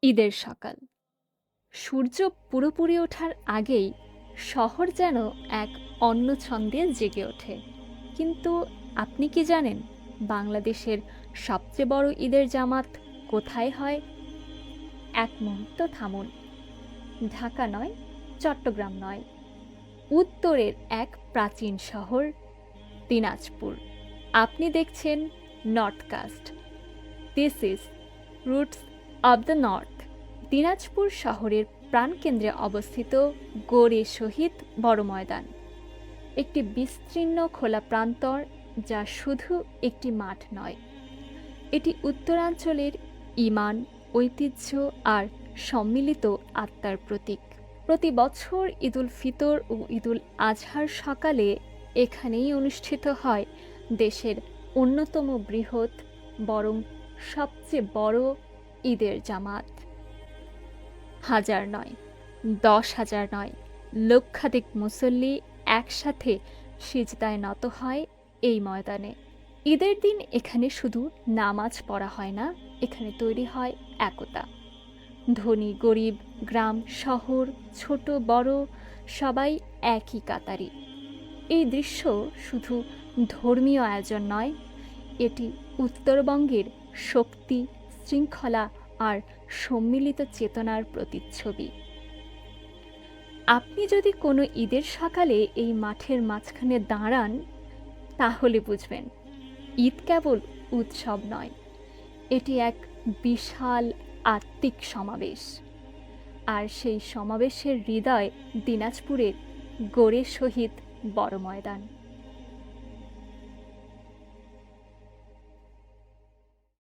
ঈদের সকাল। সূর্য পুরোপুরি ওঠার আগেই শহর যেন এক অন্য ছন্দে জেগে ওঠে। কিন্তু আপনি কি জানেন বাংলাদেশের সবচেয়ে বড় ঈদের জামাত কোথায় হয়? এক মুহূর্ত থামুন। ঢাকা নয়, চট্টগ্রাম নয়, উত্তরের এক প্রাচীন শহর দিনাজপুর। আপনি দেখছেন Northcast. This is roots of the north. Dinajpur শহরের প্রাণকেন্দ্রে অবস্থিত গোরে শহীদ বড় ময়দান একটি বিস্তীর্ণ খোলা প্রান্তর, যা শুধু একটি মাঠ নয়, এটি উত্তরাঞ্চলের ঈমান, ঐতিহ্য আর সম্মিলিত আত্মার প্রতীক। প্রতি বছর ঈদুল ফিতর ও ঈদুল আজহার সকালে এখানেই অনুষ্ঠিত হয় দেশের অন্যতম বৃহৎ, বরং সবচেয়ে বড় ঈদের জামাত। হাজার নয়, 10,000 নয়, লক্ষাধিক মুসল্লি একসাথে সিজদায় নত হয় এই ময়দানে। ঈদের দিন এখানে শুধু নামাজ পড়া হয় না, এখানে তৈরি হয় একতা। ধনী গরিব, গ্রাম শহর, ছোট বড়, সবাই একই কাতারে। এই দৃশ্য শুধু ধর্মীয় আয়োজন নয়, এটি উত্তরবঙ্গের শক্তি, শৃঙ্খলা আর সম্মিলিত চেতনার প্রতিচ্ছবি। আপনি যদি কোনো ঈদের সকালে এই মাঠের মাঝখানে দাঁড়ান, তাহলে বুঝবেন ঈদ কেবল উৎসব নয়, এটি এক বিশাল আত্মিক সমাবেশ। আর সেই সমাবেশের হৃদয় দিনাজপুরের গোরে শহীদ বড় ময়দান।